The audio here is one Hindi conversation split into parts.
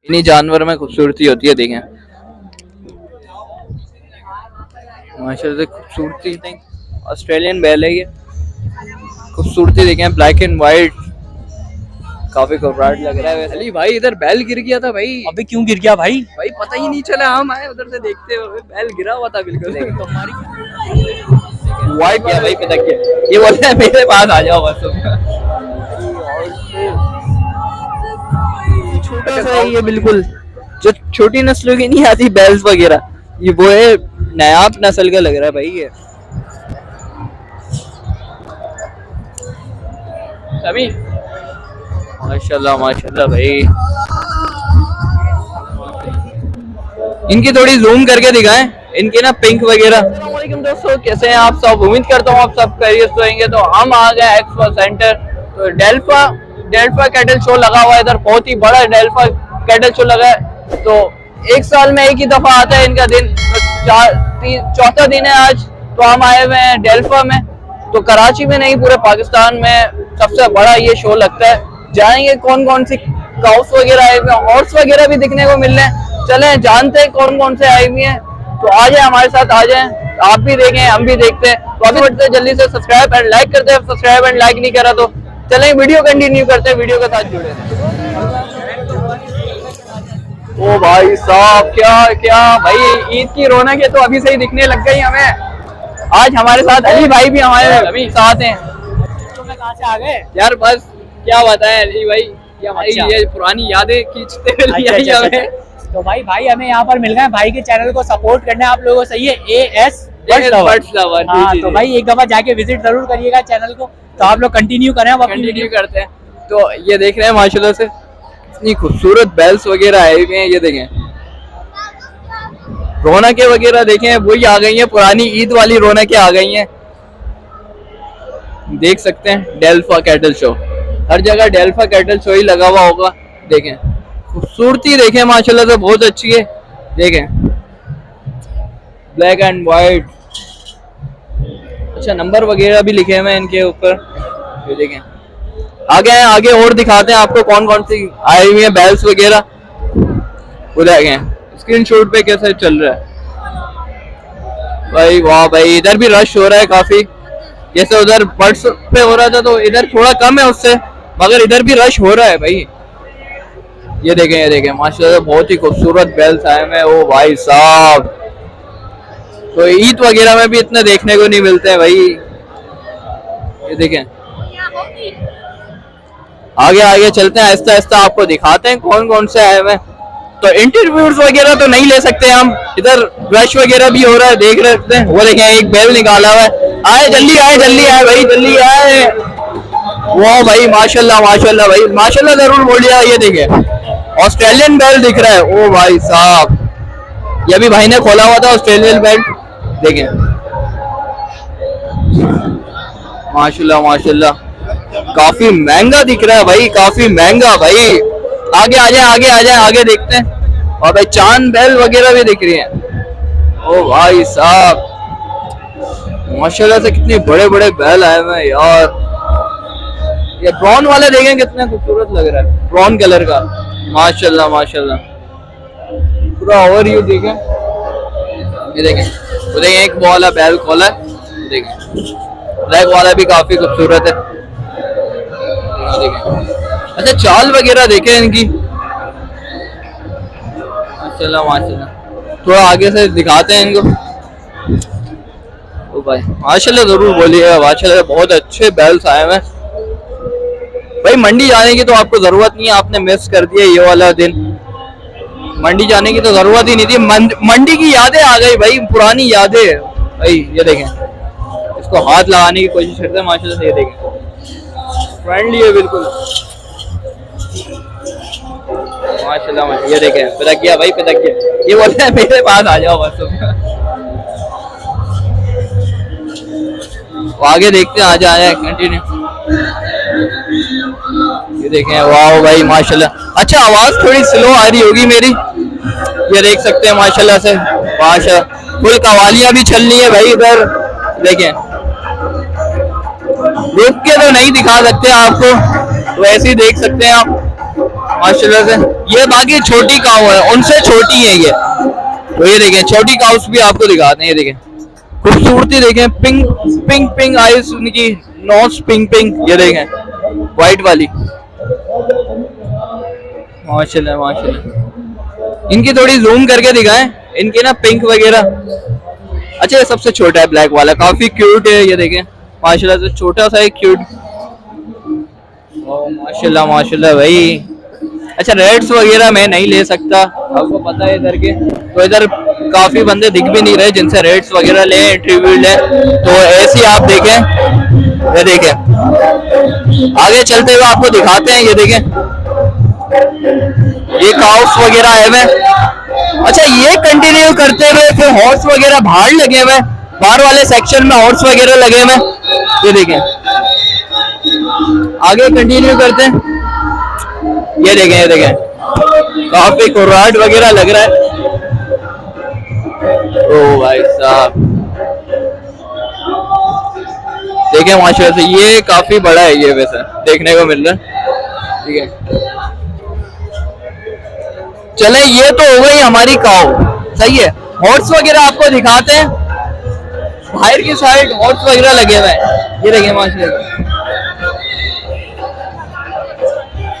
इन्हीं जानवर में खूबसूरती होती है। देखें माशाल्लाह से खूबसूरती, ऑस्ट्रेलियन बैल है ये। खूबसूरती देखें, ब्लैक एंड वाइट, काफी घबराहट लग रहा है। अली भाई इधर बैल गिर गया था भाई। अबे क्यों गिर गया भाई? भाई पता ही नहीं चला, हम आए उधर से देखते हुए बैल गिरा हुआ था बिल्कुल। तो हमारी वाइट क्या भाई पता क्या, ये बोलते हैं मेरे पास आ जाओ बस तुम। छोटा सा है ये बिल्कुल, जो छोटी नस्लों की नहीं आती बैल्स वगैरह, ये वो है नायाब नस्ल का लग रहा है भाई ये। अभी माशाल्लाह माशाल्लाह भाई, इनकी थोड़ी जूम करके दिखाएं, इनके ना पिंक वगैरह। अस्सलाम वालेकुम दोस्तों, कैसे हैं आप सब? उम्मीद करता हूँ आप सब खैरियत से होंगे। तो हम आ गए एक्सपो सेंटर, तो डेल्फा कैटल शो लगा हुआ है इधर, बहुत ही बड़ा डेल्फा कैटल शो लगा है। तो एक साल में एक ही दफा आता है इनका दिन, तो चौथा दिन है आज। तो हम आए हुए हैं डेल्फा में, तो कराची में नहीं पूरे पाकिस्तान में सबसे बड़ा ये शो लगता है। जाएंगे कौन कौन सी काउस वगैरह आए हुए हैं, हॉर्स वगैरह भी दिखने को मिल रहे हैं। चले जानते हैं कौन कौन से आए हुए हैं। तो आ जाए हमारे साथ, आ जाए, आप भी देखें हम भी देखते हैं। तो अभी बढ़ते हैं जल्दी से, सब्सक्राइब एंड लाइक करते हैं। सब्सक्राइब एंड लाइक नहीं करा तो चलें वीडियो कंटिन्यू करते हैं, वीडियो के साथ जुड़े हैं। ओ भाई साहब, क्या क्या भाई, ईद की रौनक है तो अभी से ही दिखने लग गई हमें। आज हमारे साथ अली भाई भी हमारे अभी साथ हैं। तो मैं कहाँ से आ गए यार बस क्या बताएं अली भाई, क्या भाई ये पुरानी यादें खींचते हुए हमें। तो भाई हमें यहाँ पर मिल गए। भाई के चैनल को सपोर्ट करना है आप लोगों को, सही है, AS बर्ड्स लवर। हाँ, तो भाई एक दफा जाके विजिट जरूर करिएगा चैनल को। तो आप लोग कंटिन्यू करें, अब कंटिन्यू करते हैं। तो ये देख रहे हैं माशाल्लाह से इतनी खूबसूरत बेल्स वगैरह आए हुए हैं। ये देखें रौनकें वगैरह देखें, वही आ गई हैं, पुरानी ईद वाली रौनकें आ गई हैं। देख सकते हैं डेल्फा कैटल शो, हर जगह डेल्फा कैटल शो ही लगा हुआ होगा। देखें खूबसूरती देखें माशाल्लाह से बहुत अच्छी है। देखें ब्लैक एंड वाइट, अच्छा नंबर वगैरह भी लिखे हुए हैं इनके ऊपर। ये देखें आगे और दिखाते हैं आपको कौन कौन सी आई हुई है बैल्स वगैरह। वो देखें स्क्रीनशॉट पे कैसे चल रहा है भाई, वाह भाई। इधर भी रश हो रहा है काफी, जैसे उधर बर्ड्स पे हो रहा था तो इधर थोड़ा कम है उससे, मगर इधर भी रश हो रहा है भाई। ये देखें माशाल्लाह बहुत ही खूबसूरत बेल्स आए हैं। ओ भाई साहब, तो ईद वगैरह में भी इतने देखने को नहीं मिलते हैं भाई। ये देखें आगे चलते हैं, आहिस्ता आहिस्ता आपको दिखाते हैं कौन कौन से आए हुए हैं। तो इंटरव्यूज वगैरह तो नहीं ले सकते हम, इधर रश वगैरह भी हो रहा है, देख रहे हैं। वो देखें एक बेल निकाला हुआ है, आए जल्दी आए भाई, जल्दी आए। वो भाई माशाल्लाह माशाल्लाह भाई, माशाल्लाह जरूर बोलिए। ये देखें ऑस्ट्रेलियन बेल दिख रहा है। ओ भाई साहब, ये भी भाई ने खोला हुआ था ऑस्ट्रेलियन बेल। देखें माशाल्लाह माशाल्लाह, काफी महंगा दिख रहा है भाई, काफी महंगा भाई। आगे आ जाए, आगे देखते हैं। और भाई चांद बेल वगैरह भी दिख रही है। ओ भाई साहब माशाल्लाह से कितने बड़े बड़े बैल आए हुए हैं यार। ये ब्राउन वाले देखें कितने खूबसूरत लग रहा है, ब्राउन कलर का, माशाल्लाह माशाल्लाह। पूरा ओवरव्यू देखें। ये देखें वो देखें एक वाला बैल खोला है, देखें ब्लैक वाला भी काफी खूबसूरत है। देखें अच्छा चाल वगैरह देखें इनकी, माशाल्लाह माशाल्लाह। थोड़ा आगे से दिखाते हैं इनको। ओ भाई माशाल्लाह जरूर बोलिए, माशाल्लाह बहुत अच्छे बैल्स आए हैं भाई। मंडी जाने की तो आपको जरूरत नहीं है, आपने मिस कर दिया ये वाला दिन। मंडी जाने की तो जरूरत ही नहीं थी, मंडी की यादें आ गई भाई, पुरानी यादें भाई। ये देखें इसको हाथ लगाने की कोशिश करते हैं माशाल्लाह से। ये देखें फ्रेंडली है बिल्कुल माशाल्लाह माशाल्लाह। ये देखें पता किया भाई, पता किया, ये बोलते हैं मेरे पास आ जाओ बस तुम। आगे देखते हैं, आ जाए कंटिन्यू। ये देखें वाह भाई माशाल्लाह। अच्छा आवाज थोड़ी स्लो आ रही होगी मेरी, ये देख सकते हैं माशाल्लाह से। माशाल्लाह फुल कवालियां भी चल रही है भाई इधर। देखें रुक के तो नहीं दिखा सकते आपको, तो ऐसे ही देख सकते हैं आप माशाल्लाह से। ये बाकी छोटी काऊ है, उनसे छोटी है ये। तो ये देखें छोटी काउस भी आपको दिखाते हैं। ये देखें खूबसूरती देखें, पिंक पिंक पिंक आईज उनकी, नोज पिंक पिंक। ये देखें व्हाइट वाली, माशाल्लाह माशाल्लाह। इनकी थोड़ी जूम करके दिखाएं, इनकी ना पिंक वगैरह। अच्छा ये सबसे छोटा है ब्लैक वाला, काफी क्यूट है। ये देखें माशाल्लाह से छोटा सा है, क्यूट। माशाल्लाह माशाल्लाह भाई। अच्छा रेट्स वगैरह मैं नहीं ले सकता, आपको पता है इधर के, तो इधर काफी बंदे दिख भी नहीं रहे जिनसे रेट्स वगैरह ले, इंटरव्यू ले। तो ऐसे आप देखें, ये देखें आगे चलते हुए आपको दिखाते हैं। ये देखें ये काउस वगैरह है मैं। अच्छा ये कंटिन्यू करते हुए फिर हॉर्स वगैरह बाहर लगे हुए, बाहर वाले सेक्शन में हॉर्स वगैरह लगे हुए। ये देखें आगे कंटिन्यू करते हैं। ये देखें काफी कुर्राट वगैरह लग रहा है। ओ भाई साहब देखें माशाल्लाह से ये काफी बड़ा है, ये वैसे देखने को मिल रहा है। ठीक है चले, ये तो हो गई हमारी काऊ, सही है। हॉर्स वगैरह आपको दिखाते हैं, बाहर की साइड हॉर्स वगैरह लगे हुए हैं। ये देखें माशाल्लाह।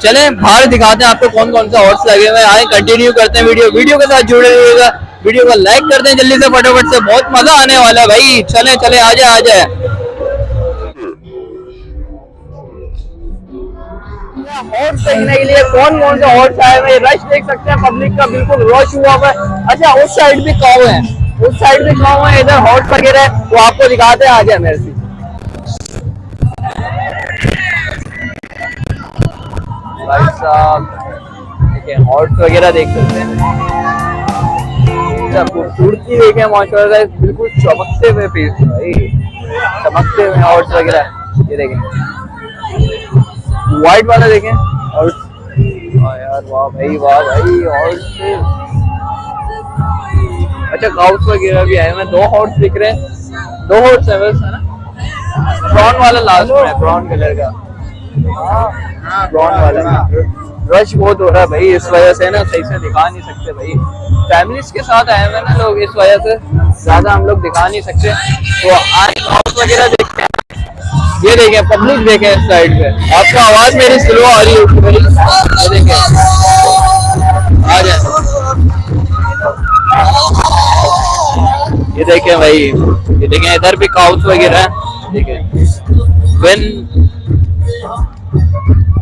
चले बाहर दिखाते हैं आपको कौन कौन सा हॉर्स लगे हुए हैं। आए कंटिन्यू करते हैं वीडियो के साथ जुड़े रहिएगा। वीडियो को लाइक कर दें जल्दी से फटाफट से, बहुत मजा आने वाला है भाई। चले चले आ जाए हॉर्स देखने के लिए कौन कौन से हॉर्स आए हुए, रश देख सकते हैं पब्लिक का, बिल्कुल रश हुआ हुआ है। अच्छा उस साइड भी काऊ है, उस साइड भी काऊ है, इधर हॉर्स वगैरह है, वो आपको दिखाते हैं। आ जाए मेरे से। भाई साहब देखिए हॉर्स वगैरह देख सकते हैं, खूबसूरती देखें माशाल्लाह, बिल्कुल चमकते हुए पीस भाई, चमकते हुए हॉर्स वगैरह। ये देखें व्हाइट वाला देखें हॉर्स, यार वाह भाई हॉर्स। अच्छा काउस वगैरह भी आए हैं, दो हॉर्स दिख रहे हैं, दो हॉर्स है बस, है ना। ब्राउन वाला लास्ट में है, ब्राउन कलर का, ब्राउन वाला। रश बहुत हो रहा है भाई, इस वजह से ना सही से दिखा नहीं सकते भाई। फैमिलीज के साथ आए हुए ना लोग, इस वजह से ज्यादा हम लोग दिखा नहीं सकते। तो आज हाउस वगैरह देखते हैं। ये देखें पब्लिक देखें इस साइड पे, आपको आवाज मेरी स्लो आ रही है। ये देखें आ जाए, ये देखें भाई, ये देखें इधर भी काउस वगैरह देखें विन।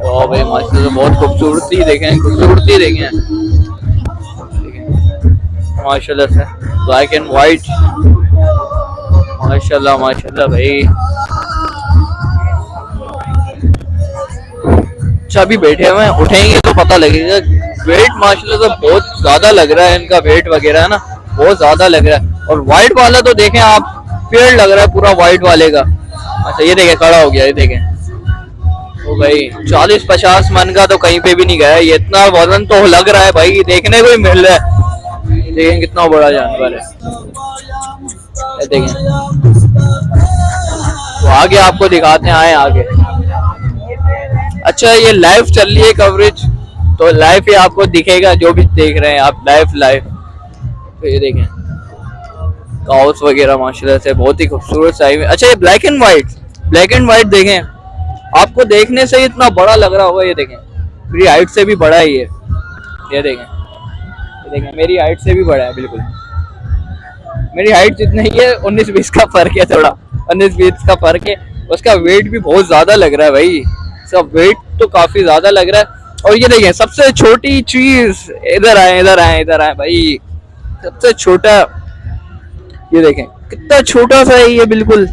ओ भाई माशाल्लाह बहुत खूबसूरती देखें, खूबसूरती देखें माशाल्लाह से, ब्लैक एंड व्हाइट। माशाल्लाह माशाल्लाह भाई। अच्छा अभी बैठे हुए हैं, उठेंगे तो पता लगेगा। वेट माशाल्लाह से बहुत ज्यादा लग रहा है, इनका वेट वगैरह है ना बहुत ज्यादा लग रहा है। और व्हाइट वाला तो देखें आप, पेड़ लग रहा है पूरा व्हाइट वाले का। अच्छा ये देखें खड़ा हो गया, ये देखें तो भाई 40-50 मन का तो कहीं पे भी नहीं गया, ये इतना वजन तो लग रहा है भाई, देखने को ही मिल रहा है। देखें कितना बड़ा जानवर है, देखें तो आगे आपको दिखाते हैं, आए आगे। अच्छा ये लाइव चल रही है कवरेज, तो लाइव ही आपको दिखेगा जो भी देख रहे हैं आप, लाइव। तो ये देखें काउस वगैरह माशाल्लाह से बहुत ही खूबसूरत साइज में। अच्छा ये ब्लैक एंड व्हाइट देखें, आपको देखने से इतना बड़ा लग रहा होगा। ये देखें मेरी हाइट से भी बड़ा है ये देखें मेरी हाइट से भी बड़ा है, बिल्कुल मेरी हाइट जितनी ही है, 19-20 का फर्क है, थोड़ा 19-20 का फर्क है। उसका वेट भी बहुत ज्यादा लग रहा है भाई, सब वेट तो काफी ज्यादा लग रहा है। और ये देखें सबसे छोटी चीज, इधर आए भाई, सबसे छोटा ये देखें कितना छोटा सा है ये, बिल्कुल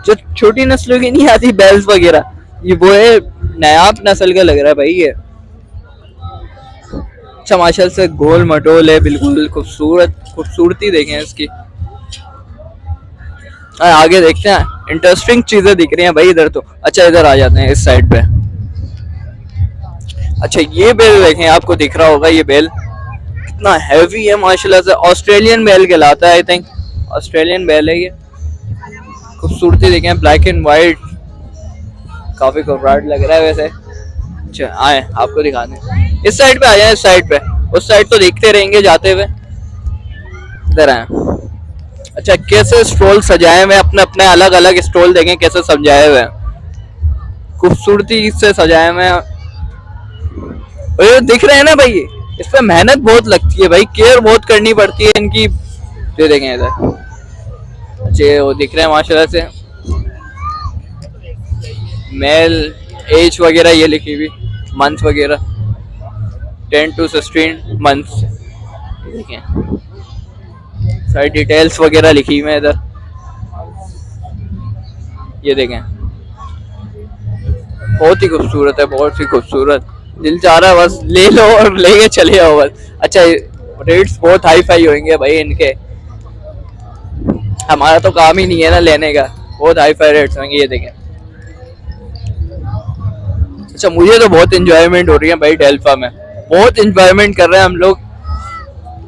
जो छोटी नस्लों की नहीं आती बैल्स वगैरह, ये वो है नायाब नस्ल का लग रहा है भाई ये। अच्छा माशाल्लाह से गोल मटोल है, बिल्कुल खूबसूरती देखें इसकी। आगे देखते हैं, इंटरेस्टिंग चीजें दिख रही हैं भाई इधर तो। अच्छा इधर आ जाते हैं इस साइड पे। अच्छा ये बेल देखें, आपको दिख रहा होगा ये बेल कितना हैवी है माशाल्लाह से, ऑस्ट्रेलियन बेल कहलाता है, आई थिंक ऑस्ट्रेलियन बेल है ये। खूबसूरती देखें, ब्लैक एंड व्हाइट, काफी खूबसूरत लग रहा है वैसे। अच्छा आए आपको दिखाने। इस साइड पे आ जाए, इस साइड पे, उस साइड तो देखते रहेंगे जाते हुए। इधर आए। अच्छा कैसे स्टॉल सजाए हुए, अपने अपने अलग अलग स्टॉल देखें कैसे सजाए हुए, खूबसूरती से सजाए हुए। और दिख रहे हैं ना भाई, इस पे मेहनत बहुत लगती है भाई, केयर बहुत करनी पड़ती है इनकी। ये देखें इधर, अच्छे वो दिख रहे हैं माशाल्लाह से। मेल एज वगैरह ये लिखी हुई, मंथ वगैरह 10 to 16 मंथ्स, देखें सारी डिटेल्स वगैरह लिखी हुई है इधर। ये देखें बहुत ही खूबसूरत है, बहुत ही खूबसूरत, दिल चाह रहा है बस ले लो और लेके चले जाओ बस। अच्छा रेट्स बहुत हाई फाई होंगे भाई इनके, हमारा तो काम ही नहीं है ना लेने का, बहुत हाई फाई रेट्स होंगे। ये देखें। अच्छा मुझे तो बहुत इंजॉयमेंट हो रही है भाई डेल्फा में, बहुत इंजॉयमेंट कर रहे हैं हम लोग।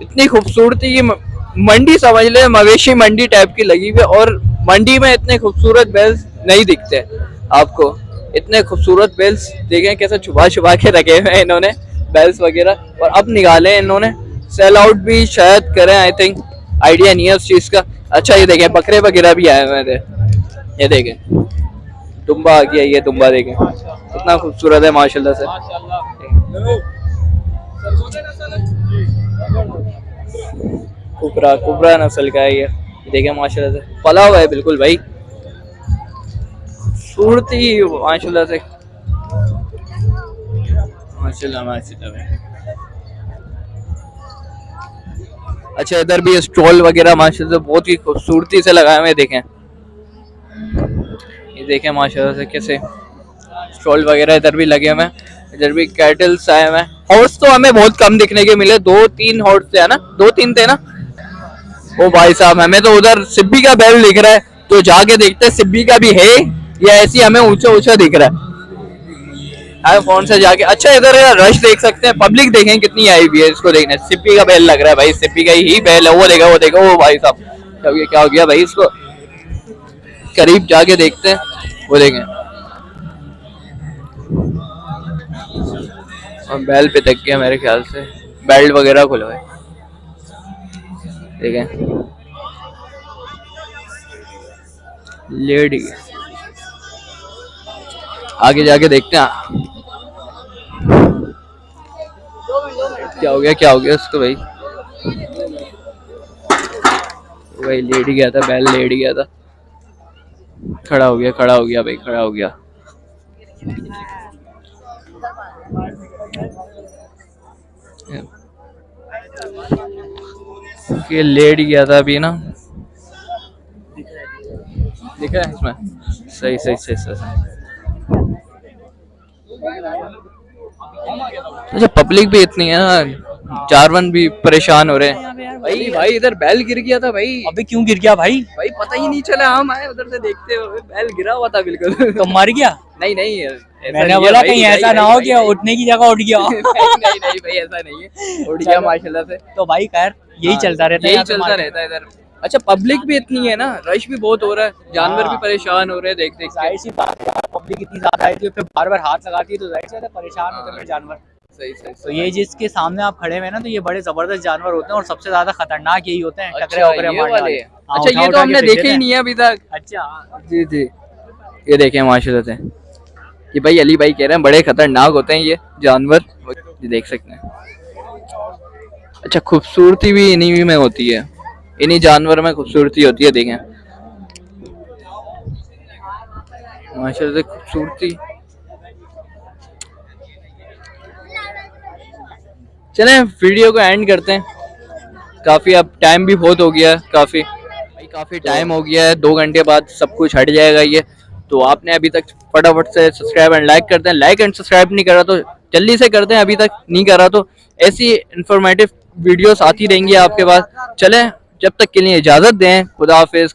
इतनी खूबसूरती की मंडी समझ ले, मवेशी मंडी टाइप की लगी हुई, और मंडी में इतने खूबसूरत बेल्स नहीं दिखते आपको। इतने खूबसूरत बेल्स देखें कैसे छुपा छुपा के रखे हुए हैं इन्होंने बेल्स वगैरह, और अब निकाले इन्होंने। सेल आउट भी शायद करें, आई थिंक, आइडिया नहीं है उस चीज़ का। अच्छा ये देखें बकरे वगैरह भी आए हुए थे, ये देखें दुम्बा आ गया, ये दुम्बा देखें कितना खूबसूरत है माशाल्लाह से। कुबरा कुबरा नस्ल का है ये, देखें माशाल्लाह से पला हुआ है बिल्कुल भाई, खूबसूरती माशाल्लाह से, माशाल्लाह माशाल्लाह। अच्छा इधर भी स्टॉल वगैरह माशाल्लाह से बहुत ही खूबसूरती से लगाए हुए, देखें ये देखें माशाल्लाह से कैसे स्टॉल वगैरह इधर भी लगे हुए हैं। इधर भी कैटल्स आए हुए हैं। हॉर्स तो हमें बहुत कम दिखने के मिले, 2-3 हॉर्स थे ना, 2-3 थे ना। ओ भाई साहब हमें तो उधर सिब्बी का बैल दिख रहा है, तो जाके देखते हैं सिब्बी का भी है या ऐसी हमें ऊंचा ऊंचा दिख रहा है फोन से जाके। अच्छा इधर रश देख सकते हैं, पब्लिक देखें कितनी आई हुई है इसको देखने। सिब्बी का बैल लग रहा है भाई, सिब्बी का ही बैल है, वो देखो वो देखो, वो भाई साहब क्या हो गया भाई, इसको करीब जाके देखते हैं, वो देखें। और बैल पे तक गया मेरे ख्याल से, बेल्ट वगैरह खुलवाए, देखें लेडी। आगे जाके देखते हैं क्या हो गया उसको भाई। भाई लेट गया था, बैल लेट गया था, खड़ा हो गया भाई, खड़ा हो गया। ये लेट गया था अभी ना, दिख रहा है इसमें, सही। अच्छा पब्लिक भी इतनी है ना, जानवर भी परेशान हो रहे हैं भाई इधर बैल गिर गया था भाई। अबे क्यों गिर गया भाई? भाई पता ही नहीं चला, हम आए उधर से देखते हुए बैल गिरा हुआ था बिल्कुल। तो मर गया? नहीं मैंने बोला कहीं ऐसा ना हो कि उठने की जगह उठ गया। नहीं भाई ऐसा नहीं है, उठ गया माशाल्लाह से। तो भाई खैर यही चलता रहता है इधर। अच्छा पब्लिक भी इतनी है ना, रश भी बहुत हो रहा है, जानवर भी परेशान हो रहे हैं देख देख। जाहिर सी बात है, पब्लिक इतनी ज्यादा है कि फिर बार बार हाथ लगाती है तो जाहिर सी बात है परेशान होते हैं जानवर। सही। तो ये जिसके सामने आप खड़े हुए हैं ना, तो ये बड़े जबरदस्त जानवर होते हैं और सबसे ज्यादा खतरनाक यही होते हैं, टकरे वकरे मारने वाले। अच्छा ये तो हमने देखे ही नहीं है अभी तक। अच्छा जी ये देखें माशाल्लाह से, ये भाई अली भाई कह रहे हैं बड़े खतरनाक होते हैं ये जानवर, ये देख सकते हैं। अच्छा खूबसूरती भी इन्हीं में होती है, इन्हीं जानवर में खूबसूरती होती है, देखें माशाल्लाह से खूबसूरती। चलें वीडियो को एंड करते हैं, काफ़ी अब टाइम भी बहुत हो गया है, काफ़ी टाइम हो गया है, 2 घंटे बाद सब कुछ हट जाएगा ये। तो आपने अभी तक फटाफट से सब्सक्राइब एंड लाइक करते हैं, लाइक एंड सब्सक्राइब नहीं करा तो जल्दी से करते हैं, अभी तक नहीं करा तो। ऐसी इंफॉर्मेटिव वीडियोस आती रहेंगी आपके पास। चलें जब तक के लिए इजाज़त दें, खुदा हाफिज़।